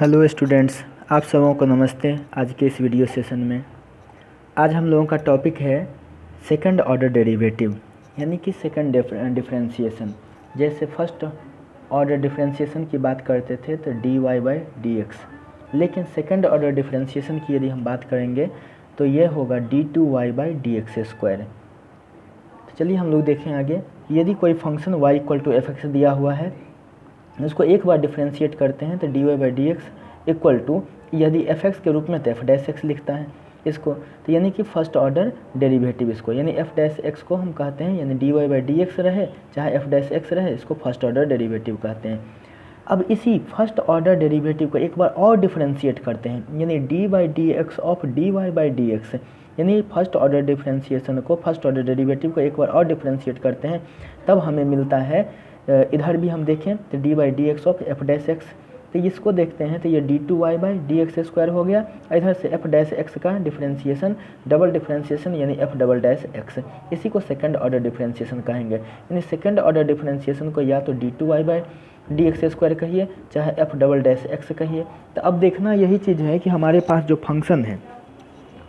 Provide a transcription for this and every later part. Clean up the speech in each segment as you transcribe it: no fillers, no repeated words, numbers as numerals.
Hello students, आप सबों को नमस्ते। आज के इस वीडियो सेशन में आज हम लोगों का टॉपिक है सेकंड ऑर्डर डेरिवेटिव, यानी कि सेकंड डिफरेंशिएशन। जैसे फर्स्ट ऑर्डर डिफरेंशिएशन की बात करते थे तो dy बाई डी एक्स, लेकिन सेकंड ऑर्डर डिफरेंशिएशन की यदि हम बात करेंगे तो ये होगा d2y by d x square. तो चलिए हम लोग देखें आगे। यदि कोई function y equal to f x दिया हुआ है, उसको एक बार डिफ्रेंशिएट करते हैं तो dy by d x equal to, यदि एफ एक्स के रूप में तो एफ डैश एक्स लिखता है इसको, तो यानी कि फर्स्ट ऑर्डर डेरिवेटिव इसको, यानी एफ डैश एक्स को हम कहते हैं, यानी dy बाई डी एक्स रहे चाहे एफ डैश एक्स रहे, इसको फर्स्ट ऑर्डर डेरिवेटिव कहते हैं। अब इसी फर्स्ट ऑर्डर डेरिवेटिव को एक बार और डिफ्रेंशिएट करते हैं, यानी d by d x of dy by d x, यानी फर्स्ट ऑर्डर डिफ्रेंशिएशन को, फर्स्ट ऑर्डर डेरिवेटिव को एक बार और डिफ्रेंशिएट करते हैं, तब हमें मिलता है, इधर भी हम देखें तो d by d x of F dash x, तो इसको देखते हैं तो ये d2y by d x square हो गया। इधर से एफ डैश एक्स का डिफ्रेंशिएशन, डबल डिफ्रेंशिएशन यानी एफ डबल डैश एक्स, इसी को सेकंड ऑर्डर डिफ्रेंशिएशन कहेंगे। यानी सेकंड ऑर्डर डिफ्रेंशिएशन को या तो d2y by d x square कहिए चाहे एफ डबल डैश एक्स कहिए। तो अब देखना यही चीज़ है कि हमारे पास जो फंक्शन है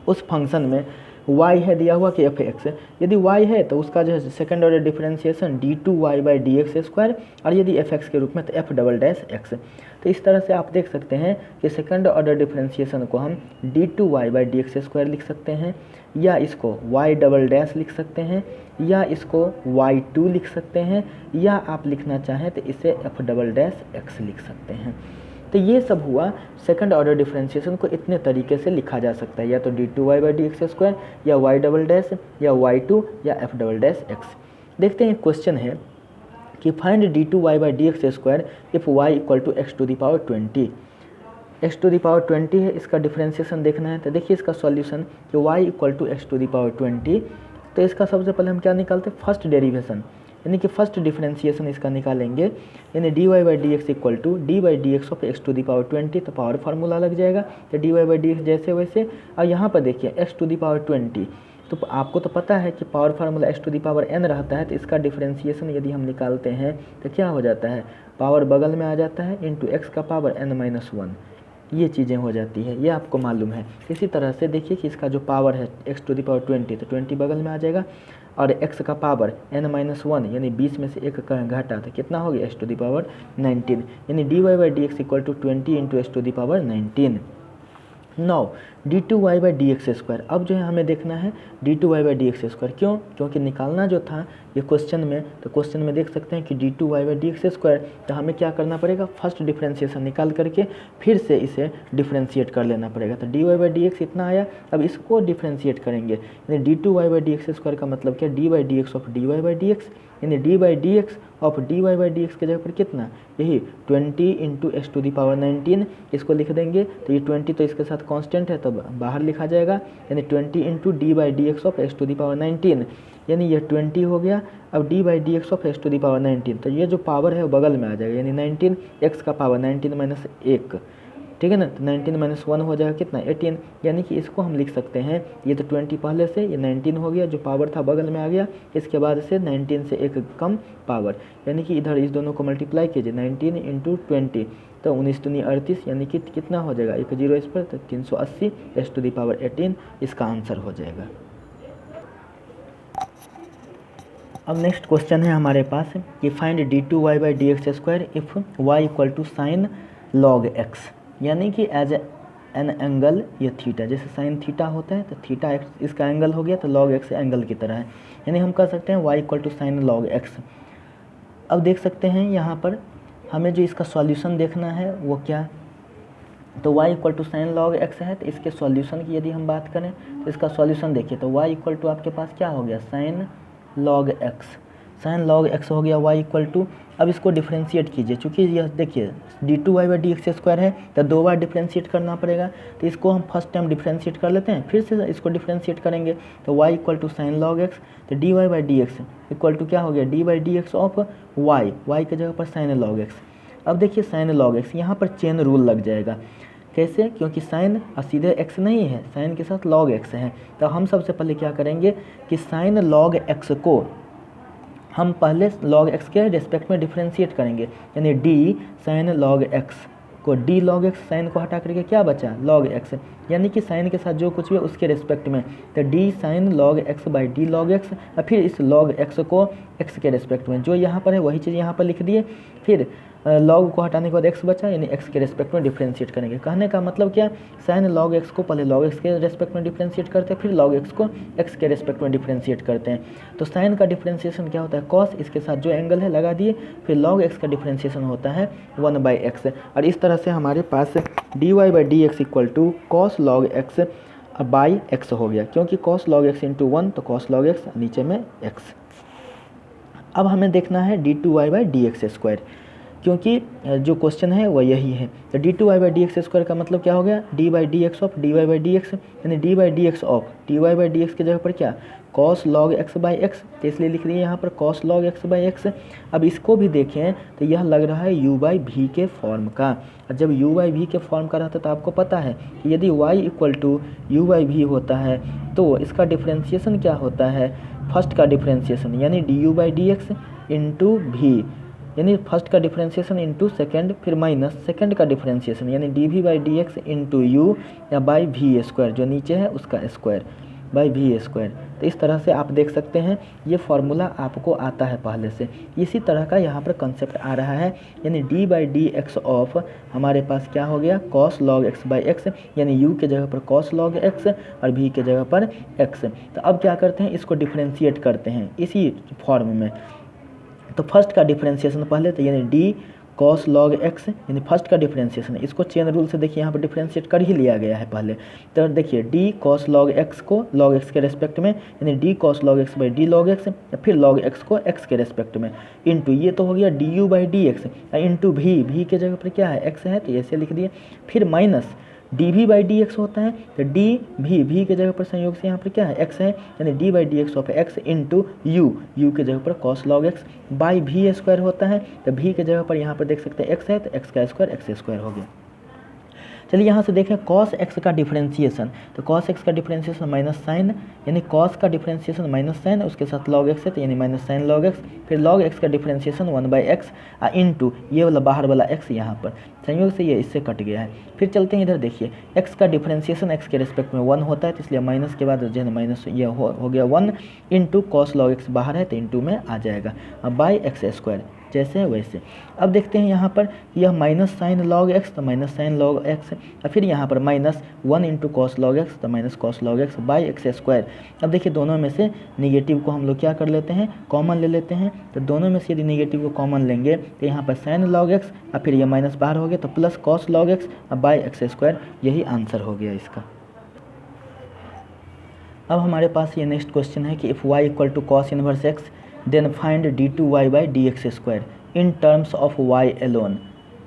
उस फंक्शन में y है दिया हुआ कि एफ एक्स, यदि y है तो उसका जो है second order differentiation d2y by d x square, और यदि एफ एक्स के रूप में तो एफ डबल डैश एक्स। तो इस तरह से आप देख सकते हैं कि सेकंड ऑर्डर डिफरेंशिएशन को हम d2y by d x square लिख सकते हैं, या इसको y डबल डैश लिख सकते हैं, या इसको y2 लिख सकते हैं, या आप लिखना चाहें तो इसे एफ डबल डैश एक्स लिख सकते हैं। तो ये सब हुआ सेकंड ऑर्डर डिफरेंशिएशन को इतने तरीके से लिखा जा सकता है, या तो d2y by d x square, या y डबल डैश, या y2, या f डबल डैश एक्स। देखते हैं क्वेश्चन है कि find d2y by d x square if y equal to x to the power 20। X to the power 20 है, इसका differentiation देखना है। तो देखिए इसका सॉल्यूशन कि y equal to x to the power 20, तो इसका सबसे पहले हम क्या निकालते हैं, फर्स्ट डेरिवेशन, यानी कि फर्स्ट डिफरेंशिएशन इसका निकालेंगे, यानी dy by d x equal to d by d x of x to the power 20, तो पावर फार्मूला लग जाएगा। तो dy बाई डी एक्स जैसे वैसे, और यहाँ पर देखिए एक्स टू दी पावर 20, तो आपको तो पता है कि power formula x to the power n रहता है, तो इसका डिफरेंशिएशन यदि हम निकालते हैं तो क्या हो जाता है, पावर बगल में आ जाता है इंटू एक्स का पावर n माइनस 1, ये चीज़ें हो जाती है, ये आपको मालूम है। इसी तरह से देखिए कि इसका जो पावर है एक्स टू दी पावर 20, तो 20 बगल में आ जाएगा, और x का पावर n माइनस 1 यानी 20 में से एक का घटा, तो कितना हो गया एक्स टू दी पावर 19, यानी dy by d x equal to 20 into x to the power 19। Now d2y by d x square, अब जो है हमें देखना है d2y by d x square, क्यों, क्योंकि निकालना जो था ये क्वेश्चन में, तो क्वेश्चन में देख सकते हैं कि d2y by d x square, तो हमें क्या करना पड़ेगा, फर्स्ट डिफरेंशिएशन निकाल करके फिर से इसे डिफरेंशिएट कर लेना पड़ेगा। तो dy बाई डी एक्स इतना आया, अब इसको डिफरेंशिएट करेंगे, यानी d2y by d x square का मतलब क्या, d by d x of dy by d x, यानी d by d x of dy by d x के जगह पर कितना, यही 20 into x to the power 19, इसको लिख देंगे। तो ये 20 तो इसके साथ कांस्टेंट है, तब बाहर लिखा जाएगा, यानी 20 into d by d x of x to the power 19, यानी ये 20 हो गया। अब d by d x of x to the power 19, तो ये जो पावर है वो बगल में आ जाएगा, यानी 19 एक्स का पावर 19 माइनस 1, ठीक है ना, तो 19 माइनस 1 हो जाएगा कितना, 18, यानी कि इसको हम लिख सकते हैं, ये तो 20 पहले से, ये 19 हो गया, जो पावर था बगल में आ गया, इसके बाद से 19 से एक कम पावर, यानी कि इधर इस दोनों को मल्टीप्लाई कीजिए, 19 इंटू 20, तो 19 दूनी 38, यानी कि कितना हो जाएगा, एक जीरो इस पर, तो 380 एक्स टू दी पावर 18 इसका आंसर हो जाएगा। अब नेक्स्ट क्वेश्चन है हमारे पास कि find d2y by d x square if y equal to sine log x, यानी कि एज एन एंगल ये थीटा, जैसे साइन थीटा होता है तो थीटा एक्स इसका एंगल हो गया, तो लॉग एक्स एंगल की तरह है, यानी हम कह सकते हैं y equal to sine log x. अब देख सकते हैं यहाँ पर हमें जो इसका सॉल्यूशन देखना है वो क्या, तो y equal to sine log x है, तो इसके सॉल्यूशन की यदि हम बात करें तो इसका सॉल्यूशन देखिए, तो y इक्वल टू आपके पास क्या हो गया, sign log x, sign log x हो गया y इक्वल टू। अब इसको डिफरेंशिएट कीजिए, चूँकि यह देखिए d2y by d x square है, तो 2 बार डिफरेंशिएट करना पड़ेगा, तो इसको हम फर्स्ट टाइम डिफरेंशिएट कर लेते हैं, फिर से इसको डिफरेंशिएट करेंगे, तो y equal to sine log x, तो dy by d x equal to क्या हो गया, d by d x of y के जगह पर साइन लॉग एक्स। अब देखिए साइन लॉग एक्स, यहाँ पर चेन रूल लग जाएगा, कैसे, क्योंकि साइन सीधे x नहीं है, साइन के साथ लॉग x है, तो हम सबसे पहले क्या करेंगे कि साइन लॉग x को हम पहले लॉग x के रिस्पेक्ट में डिफरेंशिएट करेंगे, यानी d साइन लॉग x को डी लॉग एक्स, साइन को हटा करके क्या बचा लॉग एक्स, यानी कि साइन के साथ जो कुछ भी उसके रिस्पेक्ट में, तो D sign log x by D log x, और फिर इस लॉग एक्स को एक्स के रिस्पेक्ट में जो यहाँ पर है वही चीज़ यहाँ पर लिख दिए, फिर लॉग को हटाने के बाद एक्स बचा, यानी एक्स के रेस्पेक्ट में डिफ्रेंशिएट करेंगे। कहने का मतलब क्या, साइन लॉग एक्स को पहले लॉग एक्स के रेस्पेक्ट में डिफ्रेंशिएट करते हैं, फिर लॉग एक्स को एक्स के रेस्पेक्ट में डिफ्रेंशिएट करते हैं। तो साइन का डिफ्रेंशिएशन क्या होता है, कॉस, इसके साथ जो एंगल है लगा दिए, फिर लॉग एक्स का डिफ्रेंशिएशन होता है 1/x। और इस तरह से हमारे पास dy by d x equal to cos log x by x हो गया, क्योंकि कॉस लॉग एक्स इंटू 1 तो कॉस लॉग एक्स, नीचे में एक्स। अब हमें देखना है d2y by d x square, क्योंकि जो क्वेश्चन है वह यही है। तो d2y by d x square का मतलब क्या हो गया, d by d x of dy by d x, यानी d by d x of dy by d x की जगह पर क्या cos log x by x, तो इसलिए लिख दिए यहाँ पर cos log x by x. अब इसको भी देखें तो यह लग रहा है u बाई भी के फॉर्म का, और जब u बाई भी के फॉर्म का रहता है तो आपको पता है कि यदि y equal to u by v होता है तो इसका डिफ्रेंशिएशन क्या होता है, फर्स्ट का डिफ्रेंशिएशन यानी du by d x into v, यानी फर्स्ट का डिफ्रेंशिएशन इंटू सेकेंड, फिर माइनस सेकेंड का डिफ्रेंशिएशन यानी d v by d x into u या बाई भी स्क्वायर, जो नीचे है उसका स्क्वायर बाई भी स्क्वायर। तो इस तरह से आप देख सकते हैं ये फार्मूला आपको आता है पहले से। इसी तरह का यहाँ पर कंसेप्ट आ रहा है, यानी d by d x of हमारे पास क्या हो गया cos log x by x, यानी यू के जगह पर कॉस लॉग एक्स और भी के जगह पर एक्स। तो अब क्या करते हैं, इसको डिफ्रेंशिएट करते हैं इसी फॉर्म में। तो फर्स्ट का डिफरेंशिएशन पहले, तो यानी डी कॉस लॉग एक्स, यानी फर्स्ट का डिफरेंशिएशन, इसको चेन रूल से देखिए यहाँ पर डिफरेंशिएट कर ही लिया गया है पहले। तो देखिए डी कॉस लॉग एक्स को लॉग एक्स के रेस्पेक्ट में, यानी D cos log x by D log x, या फिर लॉग एक्स को एक्स के रेस्पेक्ट में, इंटू ये तो हो गया D u by d x, into भी के जगह पर क्या है एक्स है तो ऐसे लिख दिए, फिर माइनस डी भी बाई डी एक्स होता है, तो डी भी के जगह पर संयोग से यहाँ पर क्या है एक्स है, यानी d by d x of x into u के जगह पर cos log x by v square होता है, तो भी के जगह पर यहाँ पर देख सकते हैं एक्स है तो एक्स का स्क्वायर एक्स स्क्वायर हो गया। चलिए यहाँ से देखें कॉस एक्स का डिफरेंशिएशन, तो कॉस एक्स का डिफरेंशिएशन माइनस साइन, यानी कॉस का डिफरेंशिएशन माइनस साइन, उसके साथ लॉग एक्स है तो यानी माइनस साइन लॉग एक्स, फिर लॉग एक्स का डिफरेंशिएशन 1/x इंटू ये वाला बाहर वाला एक्स यहाँ पर संयोग से ये इससे कट गया है। फिर चलते हैं इधर, देखिए एक्स का डिफरेंशिएशन एक्स के रिस्पेक्ट में 1 होता है, तो इसलिए माइनस के बाद जो है माइनस ये हो गया 1 इंटू कॉस लॉग एक्स बाहर है तो इंटू में आ जाएगा बाई एक्स स्क्वायर, जैसे है वैसे। अब देखते हैं यहाँ पर यह माइनस साइन लॉग एक्स तो माइनस साइन लॉग एक्स, और फिर यहाँ पर minus 1 into cos log x तो minus cos log x by x square. अब देखिए दोनों में से निगेटिव को हम लोग क्या कर लेते हैं, कॉमन ले लेते हैं, तो दोनों में से यदि निगेटिव को कॉमन लेंगे तो यहाँ पर साइन लॉग एक्स और फिर ये माइनस बाहर हो गया तो plus cos log x by x square, यही आंसर हो गया इसका। अब हमारे पास ये नेक्स्ट क्वेश्चन है कि if y equal to cos inverse x then find d2y by d x square in terms of y alone,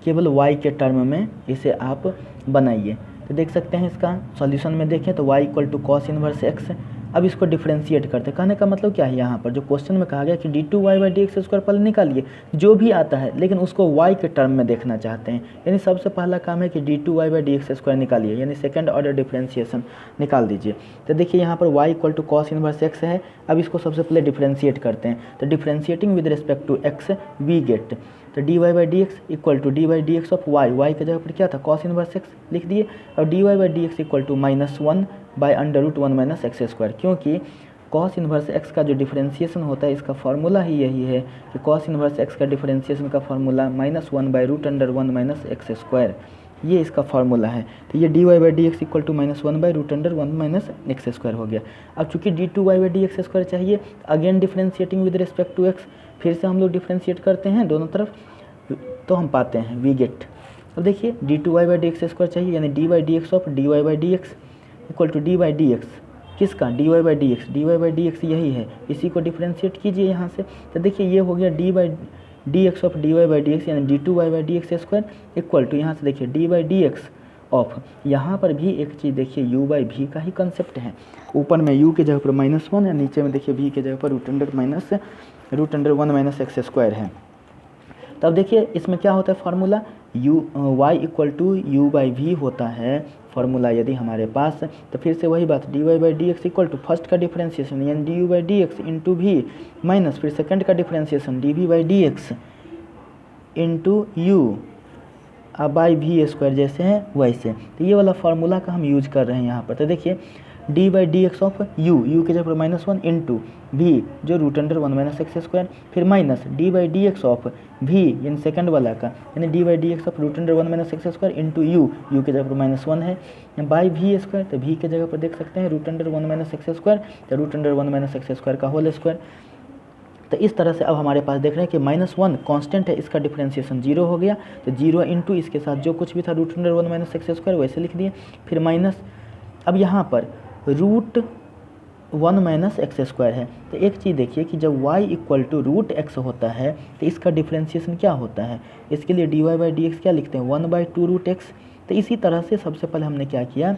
केवल y के टर्म में इसे आप बनाइए। तो देख सकते हैं इसका सॉल्यूशन में देखें तो y equal to cos inverse x, अब इसको डिफरेंशिएट करते हैं। कहने का मतलब क्या है, यहाँ पर जो क्वेश्चन में कहा गया कि d2y by d x square पहले निकालिए जो भी आता है, लेकिन उसको y के टर्म में देखना चाहते हैं, यानी सबसे पहला काम है कि d2y by d x square निकालिए, यानी सेकंड ऑर्डर डिफरेंशिएशन निकाल दीजिए। तो देखिए यहाँ पर y equal to cos inverse x है, अब इसको सबसे पहले डिफरेंशिएट करते हैं। तो differentiating with respect to x we get, तो d y by d x equal to d by d x of y के जगह पर क्या था कॉस इनवर्स एक्स लिख दिए, और d y by d x equal to -1 by √1 minus x square, क्योंकि कॉस इनवर्स एक्स का जो डिफरेंशिएशन होता है इसका फार्मूला ही यही है कि कॉस इनवर्स एक्स का डिफरेंशिएशन का formula -1 by √1 minus x square, ये इसका फार्मूला है। तो ये d y by d x equal to -1 by √1 minus x square हो गया। अब चूंकि d2y by d x square चाहिए, again differentiating with respect to x, फिर से हम लोग डिफरेंशिएट करते हैं दोनों तरफ तो हम पाते हैं वी गेट। अब देखिए d2y by d x square चाहिए, यानी d by d x of d y by d x equal to d by d x, किसका d y by d x, d y by d x यही है, इसी को differentiate कीजिए यहाँ से। तो देखिए ये हो गया d by d x of d y by d x, यानी d2y by d x square equal to यहाँ से देखिए d by d x of, यहाँ पर भी एक चीज़ देखिए u बाई भी का ही कंसेप्ट है, ऊपर में u के जगह पर -1 या नीचे में देखिए v के जगह पर √1 माइनस एक्स स्क्वायर है। तब देखिए इसमें क्या होता है formula, y equal to u by v होता है फार्मूला यदि हमारे पास, तो फिर से वही बात d y by d x equal to first का डिफरेंशिएशन यानी d u by d x into v minus फिर सेकंड का differentiation d v by d x into u, by v square जैसे हैं वैसे। तो ये वाला फार्मूला का हम यूज कर रहे हैं यहाँ पर। तो देखिए d by d x of you के जगह पर -1 इंटू वी जो √1 - x², फिर minus d by d x of v यानी सेकंड वाला का, यानी d by d x of √1 - x² into u के जगह पर -1 है, बाई वी स्क्वायर। तो वी के जगह पर देख सकते हैं √1 - x², तो √1 - x² का होल स्क्वायर। तो इस तरह से अब हमारे पास देख रहे हैं कि -1 कांस्टेंट है, इसका डिफरेंशिएशन 0 हो गया। तो 0 इंटू इसके साथ जो कुछ भी था √1 - x² वैसे लिख दिए, फिर माइनस अब यहाँ पर √1 - x² है। तो एक चीज़ देखिए कि जब y = √x होता है तो इसका डिफरेंशिएशन क्या होता है, इसके लिए dy बाई डी एक्स क्या लिखते हैं 1/2 √x। तो इसी तरह से सबसे पहले हमने क्या किया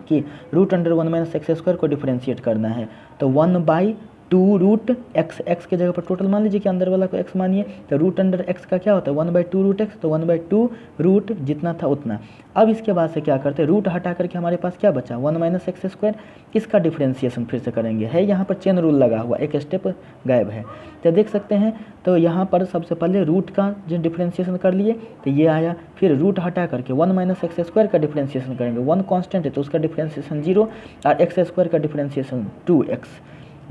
कि √1 - x² को डिफरेंशिएट करना है। तो 1/2 √x, x के जगह पर टोटल मान लीजिए कि अंदर वाला को x मानिए, तो √x का क्या होता है 1/2 √x, तो 1/2 रूट जितना था उतना। अब इसके बाद से क्या करते हैं, रूट हटा करके हमारे पास क्या बचा 1 - x², इसका डिफरेंशिएशन फिर से करेंगे, है यहाँ पर चेन रूल लगा हुआ, एक स्टेप गायब है। तो देख सकते हैं, तो यहाँ पर सबसे पहले रूट का जो डिफरेंशिएशन कर लिए तो ये आया, फिर रूट हटा करके 1 - x² का डिफरेंशिएशन करेंगे, 1 कांस्टेंट है तो उसका डिफरेंशिएशन 0 और x² का डिफरेंशिएशन 2x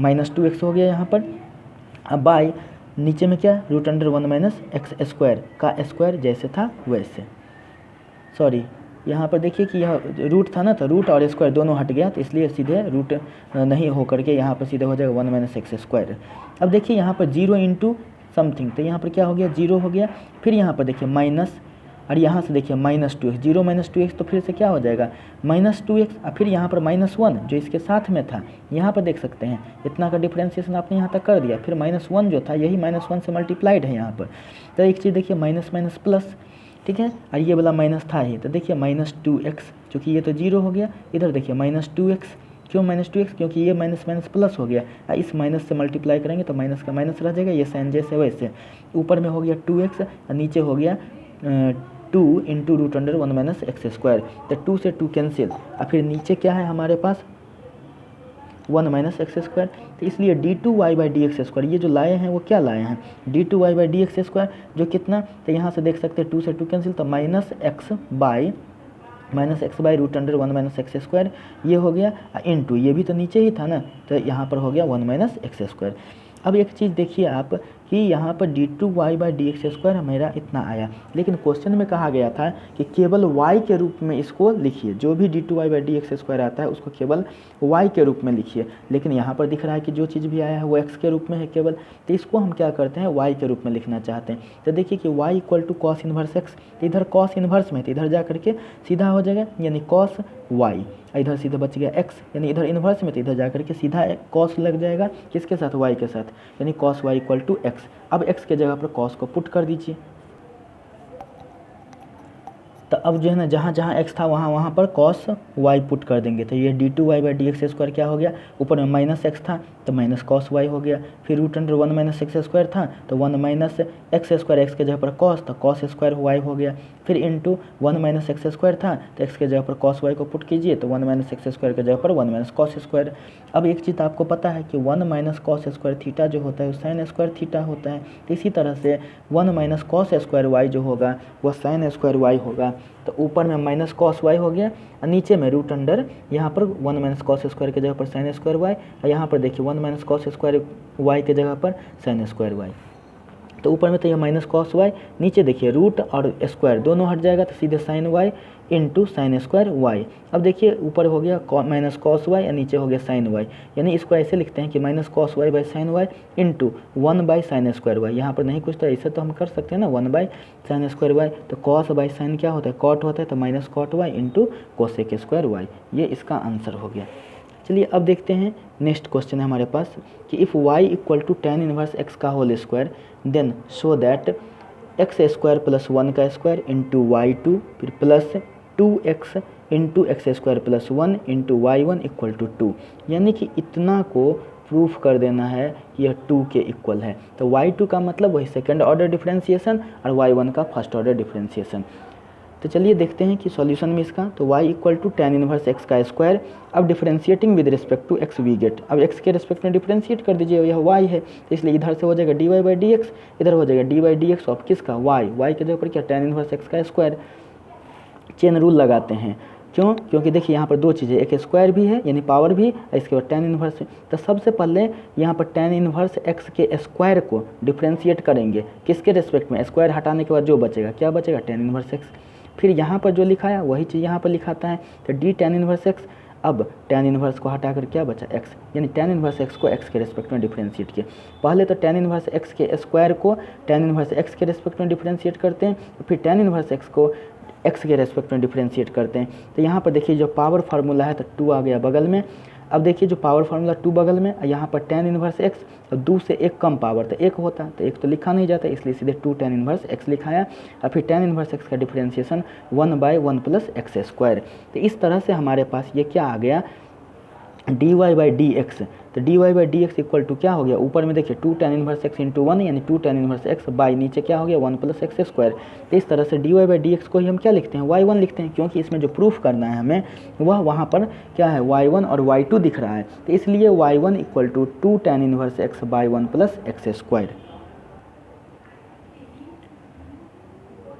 -2x हो गया यहाँ पर। अब बाई नीचे में क्या √1 - x² का स्क्वायर जैसे था वैसे, सॉरी यहाँ पर देखिए कि यह रूट था ना, तो रूट और स्क्वायर दोनों हट गया, तो इसलिए सीधे रूट नहीं हो करके यहाँ पर सीधे हो जाएगा 1 - x²। अब देखिए यहाँ पर 0 इंटू समथिंग, तो यहाँ पर क्या हो गया 0 हो गया, फिर यहाँ पर देखिए माइनस, और यहाँ से देखिए -2x, 0 - 2x तो फिर से क्या हो जाएगा -2x, और फिर यहाँ पर -1 जो इसके साथ में था, यहाँ पर देख सकते हैं इतना का डिफरेंशिएशन आपने यहाँ तक कर दिया, फिर -1 जो था यही -1 से मल्टीप्लाइड है यहाँ पर। तो एक चीज़ देखिए माइनस माइनस प्लस, ठीक है, और ये वाला माइनस था ही, तो देखिए -2x, चूँकि ये तो 0 हो गया, इधर देखिए -2x, क्यों -2x, क्योंकि ये माइनस माइनस प्लस हो गया, इस माइनस से मल्टीप्लाई करेंगे तो माइनस का माइनस रह जाएगा, ये साइन जैसे वैसे, ऊपर में हो गया 2x और नीचे हो गया 2 इंटू √1 - x², तो 2 से 2 कैंसिल, और फिर नीचे क्या है हमारे पास 1 - x², तो इसलिए d2y by d x square, ये जो लाए हैं वो क्या लाए हैं d2y by d x square, जो कितना, तो यहाँ से देख सकते हैं 2 से 2 कैंसिल, तो -x बाई √1 - x², ये हो गया इंटू, ये भी तो नीचे ही था ना, तो यहाँ पर हो गया 1 - x²। अब एक चीज़ देखिए आप कि यहाँ पर d2y by d x square मेरा इतना आया, लेकिन क्वेश्चन में कहा गया था कि केवल y के रूप में इसको लिखिए, जो भी d2y by d x square आता है उसको केवल y के रूप में लिखिए, लेकिन यहाँ पर दिख रहा है कि जो चीज़ भी आया है वो x के रूप में है केवल, तो इसको हम क्या करते हैं y के रूप में लिखना चाहते हैं। तो देखिए कि y = cos इनवर्स x, तो इधर cos इनवर्स में, तो इधर जा करके सीधा हो जाएगा यानी cos y, इधर सीधा बच गया x, यानी इधर इन्वर्स में, तो इधर जाकर के सीधा cos लग जाएगा, किसके साथ y के साथ, यानी cos y = x। अब x के जगह पर cos को पुट कर दीजिए, तो अब जो है ना जहाँ जहाँ x था वहाँ पर cos y पुट कर देंगे, तो ये d2y by d x square क्या हो गया, ऊपर में -x था तो -cos y हो गया, फिर √1 - x² था तो 1 - x², x के जगह पर cos, तो cos स्क्वायर y हो गया, फिर इंटू 1 - x² था तो x के जगह पर cos y को पुट कीजिए, तो 1 - x² के जगह पर 1 - cos स्क्वायर। अब एक चीज़ आपको पता है कि 1 - cos स्क्वायर थीटा जो होता है वो sin स्क्वायर थीटा होता है, तो इसी तरह से 1 - cos स्क्वायर y जो होगा वह sin स्क्वायर y होगा। तो ऊपर में -cos y हो गया और नीचे में √ यहाँ पर 1 - cos स्क्वायर के जगह पर sin स्क्वायर y, और यहाँ पर देखिए 1 - cos स्क्वायर y के जगह पर sin स्क्वायर y। तो ऊपर में तो ये -cos y, नीचे देखिए रूट और स्क्वायर दोनों हट जाएगा तो सीधे sin y into sin square y। अब देखिए ऊपर हो गया -cos y और नीचे हो गया sin y, यानी इसको ऐसे लिखते हैं कि -cos y by sin y into 1/sin square y। यहाँ पर नहीं कुछ तो ऐसे तो हम कर सकते हैं ना 1/sin स्क्वायर y, तो cos बाई sin क्या होता है cot होता है, तो -cot y into cosec square y, ये इसका आंसर हो गया। चलिए अब देखते हैं नेक्स्ट क्वेश्चन है हमारे पास कि if y = tan inverse x का whole square then show that x² + 1 का स्क्वायर इंटू y2 फिर plus 2x into x² + 1 into y1 = 2, यानी कि इतना को प्रूफ कर देना है कि यह 2 के इक्वल है। तो y2 का मतलब वही सेकंड ऑर्डर डिफरेंशिएशन और y1 का फर्स्ट ऑर्डर डिफरेंशिएशन। तो चलिए देखते हैं कि सॉल्यूशन में इसका, तो y equal to tan inverse x का स्क्वायर। अब differentiating with respect to x we get, अब x के रिस्पेक्ट में डिफरेंशिएट कर दीजिए, यह y है तो इसलिए इधर से हो जाएगा dy बाई डी एक्स, इधर हो जाएगा dy by d x of किसका y के जगह पर क्या tan इनवर्स x का स्क्वायर। चेन रूल लगाते हैं, क्यों? क्योंकि देखिए यहाँ पर दो चीज़ें, एक स्क्वायर भी है यानी पावर भी, इसके बाद tan इनवर्स है। तो सबसे पहले यहाँ पर tan इनवर्स x के स्क्वायर को डिफरेंशिएट करेंगे किसके रिस्पेक्ट में, स्क्वायर हटाने के बाद जो बचेगा क्या बचेगा, tan इनवर्स x। फिर यहाँ पर जो लिखा है वही चीज़ यहाँ पर लिखाता है, तो d tan इनवर्स x। अब tan इनवर्स को हटाकर क्या बचा x, यानी tan इनवर्स x को x के रिस्पेक्ट में डिफरेंशिएट किया। पहले तो tan इनवर्स x के स्क्वायर को tan इनवर्स x के रिस्पेक्ट में डिफरेंशिएट करते हैं, फिर tan इनवर्स x को x के रेस्पेक्ट में डिफरेंशिएट करते हैं। तो यहाँ पर देखिए जो पावर फार्मूला है तो 2 आ गया बगल में। अब देखिए जो पावर फार्मूला 2 बगल में, यहाँ पर tan इनवर्स x और 2 से 1 कम पावर तो 1 होता, तो 1 तो लिखा नहीं जाता, इसलिए सीधे 2 tan इनवर्स x लिखाया। और फिर tan इनवर्स x का differentiation 1 by 1 plus x square. तो इस तरह से हमारे पास ये क्या आ गया, dy बाई डी एक्स। तो dy by d x equal to क्या हो गया, ऊपर में देखिए 2 tan इनवर्स x इंटू 1 यानी 2 tan इनवर्स x बाई नीचे क्या हो गया 1 प्लस एक्स स्क्वायर। तो इस तरह से dy बाई डी एक्स को ही हम क्या लिखते हैं, y1 लिखते हैं, क्योंकि इसमें जो प्रूफ करना है हमें वह वहाँ पर क्या है y1 और y2 दिख रहा है, तो इसलिए y1 equal to 2 tan inverse x by 1 plus x square.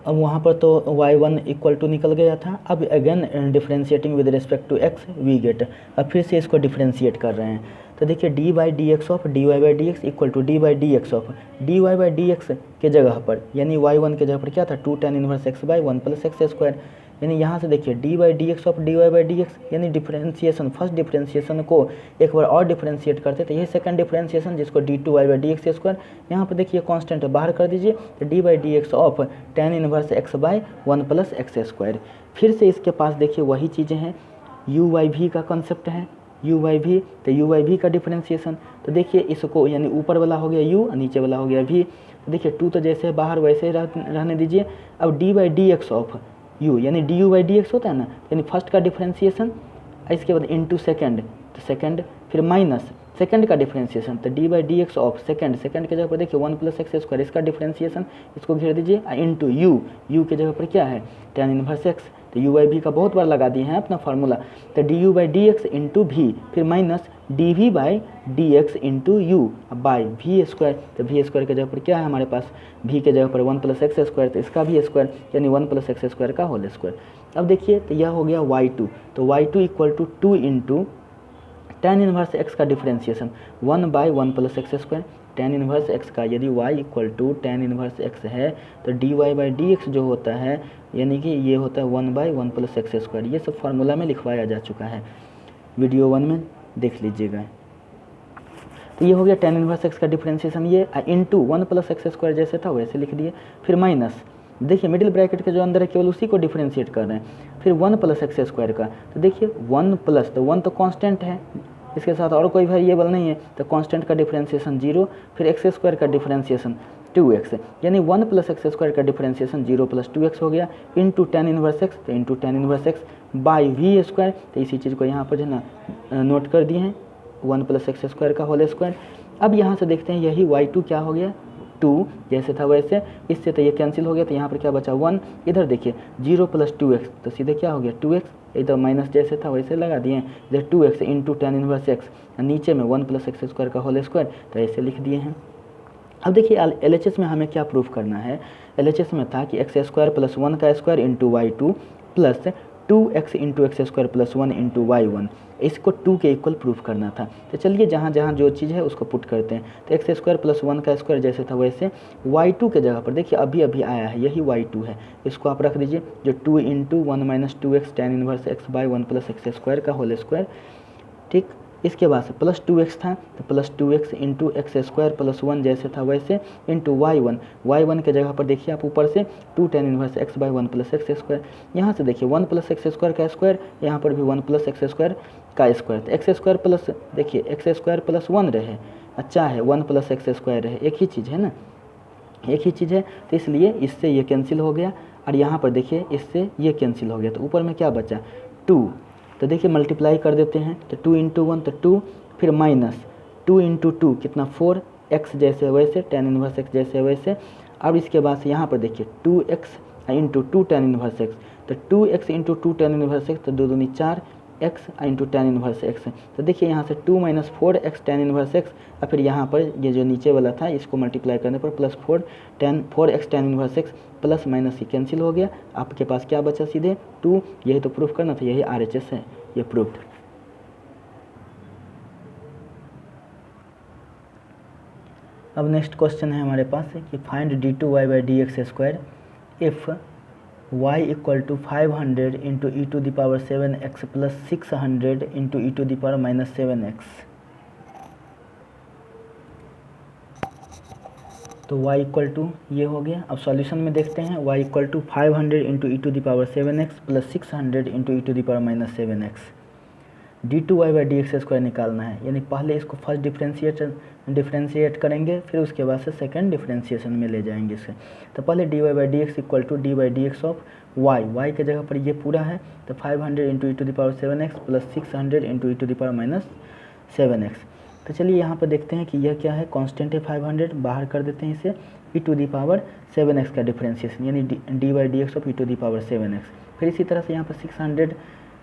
अब वहाँ पर तो y1 इक्वल टू निकल गया था। अब again differentiating with respect to x we get, अब फिर से इसको डिफरेंशिएट कर रहे हैं। तो देखिए d by d x of d y by d x equal to d by d x of d y by d x के जगह पर, यानी y1 के जगह पर क्या था 2 tan inverse x by 1 plus x square. यानी यहाँ से देखिए d by d x of d y by d x, यानी डिफरेंशिएशन फर्स्ट डिफरेंशिएशन को एक बार और डिफरेंशिएट करते थे, यही सेकंड डिफरेंशिएशन जिसको d two y by d x square. यहाँ पर देखिए कांस्टेंट बाहर कर दीजिए, तो d by d x of tan inverse x by 1 plus x square. फिर से इसके पास देखिए वही चीज़ें हैं, यू वाई भी का कॉन्सेप्ट है, यू वाई भी, तो यू वाई भी का डिफरेंशिएशन। तो देखिए इसको यानी ऊपर वाला हो गया u और नीचे वाला हो गया v। तो देखिए 2 तो जैसे बाहर वैसे ही रहने दीजिए। अब d by d x of u यानी d u by d x होता है ना, यानी फर्स्ट का डिफरेंशिएशन, इसके बाद इंटू सेकेंड, तो सेकेंड, फिर माइनस सेकंड का डिफरेंशिएशन, तो d by d x of second के जगह पर देखिए 1 प्लस एक्स स्क्वायर, इसका डिफरेंशिएशन इसको घेर दीजिए, इंटू यू के जगह पर क्या है tan इनवर्स एक्स। तो यू बाई भी का बहुत बार लगा दिए हैं अपना फार्मूला, तो d u by d x into भी, फिर minus d v by d x into u by v square. तो वी स्क्वायर के जगह पर क्या है हमारे पास, भी के जगह पर 1 प्लस एक्स स्क्वायर, तो इसका भी स्क्वायर यानी 1 प्लस एक्स स्क्वायर का होल स्क्वायर। अब देखिए तो यह हो गया y2, तो y2 equal to 2 into tan inverse x का differentiation 1 by 1 plus x square. tan inverse x का यदि y equal to tan inverse x है तो d y by d x जो होता है यानी कि ये होता है 1 बाई 1 प्लस एक्स स्क्वायर। ये सब फार्मूला में लिखवाया जा चुका है, वीडियो 1 में देख लीजिएगा। तो ये हो गया tan इनवर्स x का डिफरेंशिएशन, ये इंटू 1 प्लस एक्स स्क्वायर जैसे था वैसे लिख दिए, फिर माइनस देखिए मिडिल ब्रैकेट के जो अंदर है केवल उसी को डिफरेंशिएट कर रहे हैं, फिर 1 प्लस एक्स स्क्वायर का, तो देखिए 1 प्लस, तो 1 तो कांस्टेंट है, इसके साथ और कोई वेरिएबल नहीं है, तो कांस्टेंट का डिफरेंशिएशन 0, फिर एक्स स्क्वायर का डिफरेंशिएशन 2x, यानी 1 प्लस एक्स स्क्वायर का डिफरेंशिएशन 0 प्लस 2x हो गया, इंटू tan इनवर्स x, तो into tan inverse x by v square. तो इसी चीज़ को यहाँ पर जो है ना नोट कर दिए हैं 1 प्लस एक्स स्क्वायर का होल स्क्वायर। अब यहाँ से देखते हैं यही y2 क्या हो गया 2 जैसे था वैसे, इससे तो ये कैंसिल हो गया, तो यहाँ पर क्या बचा 1, इधर देखिए 0 प्लस 2x, तो सीधे क्या हो गया 2x, इधर माइनस जैसे था वैसे लगा दिए, इधर 2x into tan inverse x, नीचे में 1 प्लस एक्स स्क्वायर का होल स्क्वायर, तो ऐसे लिख दिए हैं। अब देखिए LHS में हमें क्या प्रूफ करना है, LHS में था कि एक्स स्क्वायर प्लस 1 का square into y2 plus 2x into x square plus 1 into y1, इसको 2 के इक्वल प्रूफ करना था। तो चलिए जहाँ जहाँ जो चीज़ है उसको पुट करते हैं, तो एक्स स्क्वायर प्लस 1 का स्क्वायर जैसे था वैसे y2 के जगह पर देखिए अभी अभी आया है यही y2 है, इसको आप रख दीजिए जो 2 into 1 minus 2x tan inverse x by 1 plus x square का होल स्क्वायर। ठीक, इसके बाद से प्लस 2x था, तो plus 2x into x square plus 1 जैसे था वैसे इंटू y1 के जगह पर देखिए आप ऊपर से 2 tan inverse x by 1 plus x square, यहाँ से देखिए 1 प्लस एक्स स्क्वायर का स्क्वायर, यहाँ पर भी 1 प्लस एक्स स्क्वायर का स्क्वायर, तो एक्स स्क्वायर प्लस देखिए एक्स स्क्वायर प्लस 1 रहे, अच्छा है 1 प्लस एक्स स्क्वायर रहे, एक ही चीज़ है ना, एक ही चीज़ है, तो इसलिए इससे ये कैंसिल हो गया, और यहाँ पर देखिए इससे ये कैंसिल हो गया, तो ऊपर में क्या बचा 2, तो देखिए मल्टीप्लाई कर देते हैं, तो 2 इंटू 1 तो 2, फिर माइनस 2 इंटू 2 कितना 4, x जैसे वैसे tan इनवर्स x जैसे वैसे। अब इसके बाद से यहाँ पर देखिए 2x into 2 tan inverse x, तो 2x into 2 tan inverse x, तो 2 दूनी 4 x into tan inverse x. तो देखिए यहाँ से 2 minus 4x tan inverse x, और फिर यहाँ पर ये जो नीचे वाला था इसको मल्टीप्लाई करने पर plus 4x tan inverse x, plus minus ही कैंसिल हो गया, आपके पास क्या बचा सीधे 2। यही तो प्रूफ करना था, यही RHS है, ये प्रूफ। अब नेक्स्ट क्वेश्चन है हमारे पास कि find d2y by d x square if y equal to 500 into e to the power 7x plus 600 into e to the power minus 7x। तो y इक्वल टू ये हो गया। अब सॉल्यूशन में देखते हैं, y equal to 500 into e to the power 7x plus 600 into e to the power minus 7x। d2y by d x square निकालना है, यानी पहले इसको फर्स्ट डिफ्रेंशिएट करेंगे, फिर उसके बाद से सेकंड डिफ्रेंशिएशन में ले जाएंगे इसे। तो पहले dy by d x equal to d by d x of y के जगह पर ये पूरा है, तो 500 into e to the power 7x plus 600 into e to the power minus 7x। तो चलिए यहाँ पर देखते हैं कि यह क्या है, कांस्टेंट है 500, बाहर कर देते हैं इसे, ई टू द पावर 7x का डिफ्रेंशिएशन, यानी d by d x of e to the power 7x। फिर इसी तरह से यहाँ पर 600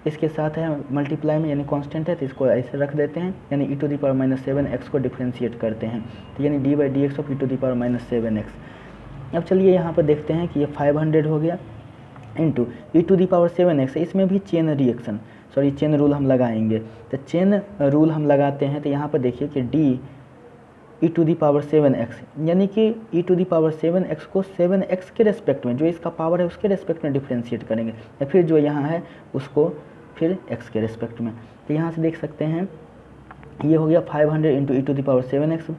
इसके साथ है मल्टीप्लाई में, यानी कांस्टेंट है, तो इसको ऐसे रख देते हैं, यानी e to the power minus 7x को डिफ्रेंशिएट करते हैं, तो यानी d by d x of e to the power minus 7x। अब चलिए यहाँ पर देखते हैं कि ये 500 हो गया into e to the power 7x, इसमें भी चेन रूल हम लगाएंगे। तो चेन रूल हम लगाते हैं, तो यहाँ पर देखिए कि d e to the power 7x, यानी कि ई टू दी पावर 7x को 7x के रेस्पेक्ट में, जो इसका पावर है उसके रेस्पेक्ट में डिफ्रेंशिएट करेंगे, या फिर जो यहाँ है उसको फिर x के रेस्पेक्ट में। तो यहाँ से देख सकते हैं ये हो गया 500 into e to the power 7x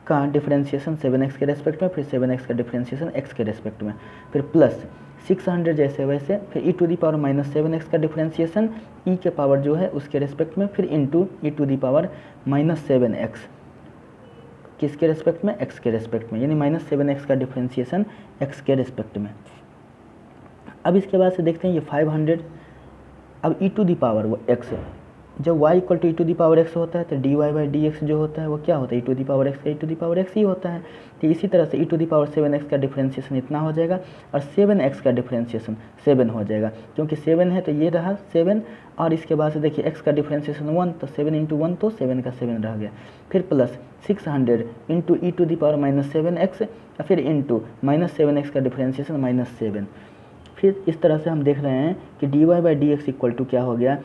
का डिफ्रेंशिएशन 7x के रेस्पेक्ट में, फिर 7x का डिफ्रेंशिएशन x के रेस्पेक्ट में, फिर प्लस 600 जैसे वैसे, फिर e to the power minus 7x का डिफ्रेंशिएशन e के पावर जो है उसके रेस्पेक्ट में, फिर into e to the power minus 7x किसके रेस्पेक्ट में, x के रेस्पेक्ट में, यानी माइनस 7x का डिफ्रेंशिएशन x के रेस्पेक्ट में। अब इसके बाद से देखते हैं ये 500, अब e to the power x, जब y equal to e to the power x होता है तो dy बाई डी एक्स जो होता है वो क्या होता है, ई टू दी पावर x का ई टू दी पावर x ही होता है। तो इसी तरह से ई टू दी पावर 7x का डिफ्रेंशिएशन इतना हो जाएगा, और 7x का डिफ्रेंशिएशन 7 हो जाएगा, क्योंकि 7 है तो ये रहा 7, और इसके बाद से देखिए x का डिफ्रेंशिएशन 1, तो 7 इंटू 1 तो 7 का 7 रह गया, फिर plus 600 into e to the power minus 7x, या फिर इंटू माइनस 7x का डिफ्रेंशिएशन माइनस 7। फिर इस तरह से हम देख रहे हैं कि dy by d x equal to क्या हो गया,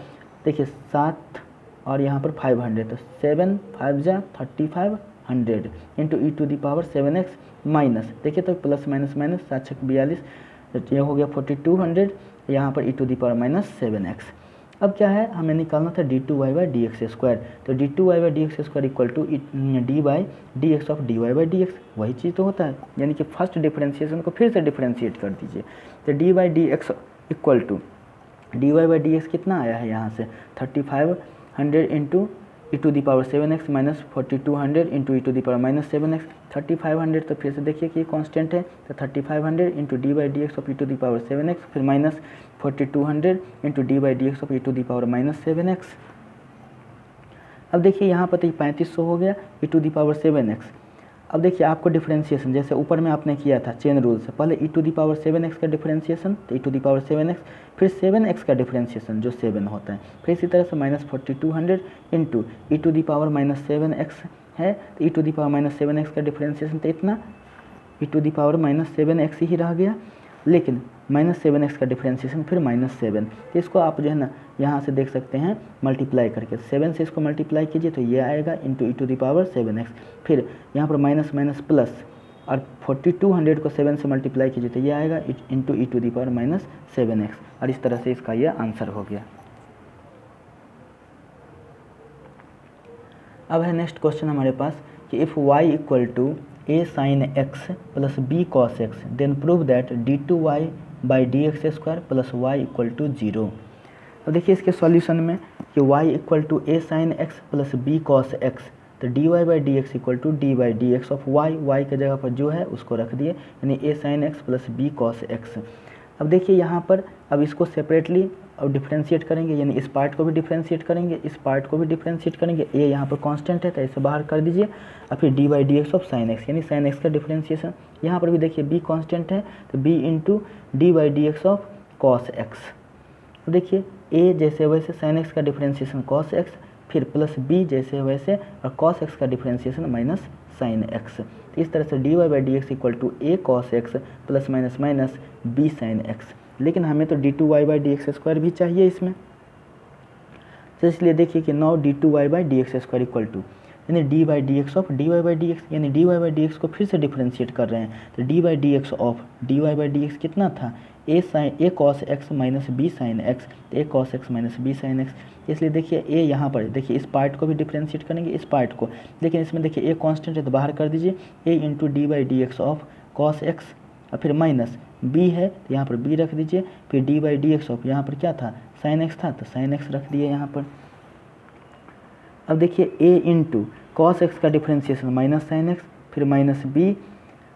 देखिए 7 और यहाँ पर 500, तो 7 5 जा 3500 into e to the power 7x minus, देखिए तो प्लस माइनस माइनस 7 6 42, ये हो गया 4200, यहाँ पर e to the power minus 7x। अब क्या है, हमें निकालना था d2y by d x square, तो d2y by d x square equal to d by d x of dy by d x, वही चीज़ तो होता है, यानी कि फर्स्ट डिफ्रेंशिएशन को फिर से डिफ्रेंशिएट कर दीजिए। तो d by d x equal to dy by d x कितना आया है यहाँ से 3500 into e to the power 7x minus 4200 into e to the power minus 7x। 3500 तो फिर से देखिए कि कांस्टेंट है, तो 3500 into d by d x of e to the power 7x, फिर minus 4200 into d by d x of e to the power minus 7x। अब देखिए यहाँ पर तो 3500 हो गया ई टू दी पावर 7x। अब देखिए आपको डिफरेंशिएशन जैसे ऊपर में आपने किया था चेन रूल से, पहले ई टू दी पावर 7x का डिफरेंशिएशन, तो e to the power 7x, फिर 7x का डिफरेंशिएशन जो 7 होता है, फिर इसी तरह से minus 4200 into e to the power minus 7x है, तो e to the power minus 7x का डिफरेंशिएशन तो इतना e to the power minus 7x ही रह गया, लेकिन माइनस 7x का डिफरेंशिएशन फिर माइनस 7, तो इसको आप जो है ना यहाँ से देख सकते हैं मल्टीप्लाई करके, 7 से इसको मल्टीप्लाई कीजिए तो ये आएगा into e to the power 7x, फिर यहाँ पर माइनस माइनस प्लस, और 4200 को 7 से मल्टीप्लाई कीजिए तो ये आएगा into e to the power minus 7x, और इस तरह से इसका ये आंसर हो गया। अब है नेक्स्ट क्वेश्चन हमारे पास कि if y equal to a sin x plus b cos x then prove that d2y by d x square plus y equal to 0। अब देखिए इसके सॉल्यूशन में कि y equal to a sin x plus b cos x, तो dy by d x equal to d by d x of y के जगह पर जो है उसको रख दिए, यानी a sin x plus b cos x। अब देखिए यहाँ पर अब इसको सेपरेटली और डिफ्रेंशिएट करेंगे, यानी इस पार्ट को भी डिफ्रेंशिएट करेंगे, इस पार्ट को भी डिफ्रेंशिएट करेंगे। ए यहाँ पर कांस्टेंट है तो इसे बाहर कर दीजिए, और फिर d by d x of sine x, यानी साइन एक्स का डिफ्रेंशिएशन। यहाँ पर भी देखिए बी कांस्टेंट है तो b into d by d x of cos x. तो देखिए ए जैसे वैसे साइन एक्स का डिफ्रेंशिएशन कॉस एक्स, फिर प्लस बी जैसे वैसे और कॉस एक्स का डिफ्रेंशिएशन माइनस साइन एक्स। तो इस तरह से d y by d x equal to a cos x plus minus minus b sine x. लेकिन हमें तो d two y by d x square भी चाहिए इसमें, तो इसलिए देखिए कि now d two y by d x square equal to, यानी d by d x of d y by d x, यानी d y by d x को फिर से डिफ्रेंशिएट कर रहे हैं। तो d by d x of d y by d x कितना था, a cos x minus b sine x, a cos x minus b sine x. इसलिए देखिए ए यहाँ पर देखिए इस पार्ट को भी डिफ्रेंशिएट करेंगे, इस पार्ट को, लेकिन इसमें देखिए ए कांस्टेंट है तो बाहर कर दीजिए, a into d by d x of cos x, और फिर माइनस बी है तो यहाँ पर बी रख दीजिए, फिर d by d x of यहाँ पर क्या था साइन एक्स था तो साइन एक्स रख दिए यहाँ पर। अब देखिए ए इंटू कॉस एक्स का डिफ्रेंशिएशन माइनस साइन एक्स, फिर माइनस बी,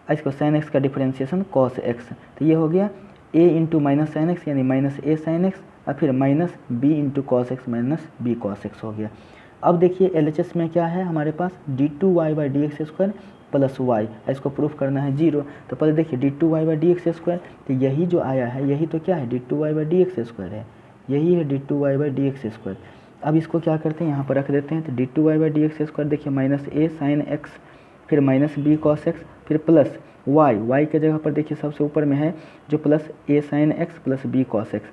इसको साइन एक्स का डिफ्रेंशिएशन कॉस एक्स, तो ये हो गया a into minus sine x यानी माइनस ए साइन एक्स, और फिर minus b into cos x minus b cos x हो गया। अब देखिए LHS में क्या है हमारे पास d two y by d x square plus y, इसको प्रूफ करना है 0। तो पहले देखिए d two y by d x square, तो यही जो आया है यही तो क्या है d two y by d x square है, यही है d two y by d x square. अब इसको क्या करते हैं यहाँ पर रख देते हैं, तो d two y by d x square देखिए माइनस ए साइन एक्स, फिर माइनस बी कॉस एक्स, फिर प्लस वाई, वाई के जगह पर देखिए सबसे ऊपर में है जो plus a sine x plus b cos x.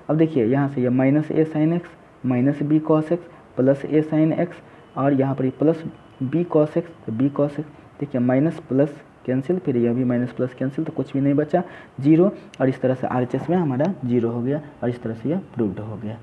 अब देखिए यहाँ से ये minus a sine x minus b cos x plus a sine x, और यहाँ पर ये प्लस बी कॉस एक्स तो बी कॉस एक्स, देखिए माइनस प्लस कैंसिल, फिर यह भी माइनस प्लस कैंसिल, तो कुछ भी नहीं बचा 0, और इस तरह से RHS में हमारा 0 हो गया, और इस तरह से यह प्रूव्ड हो गया।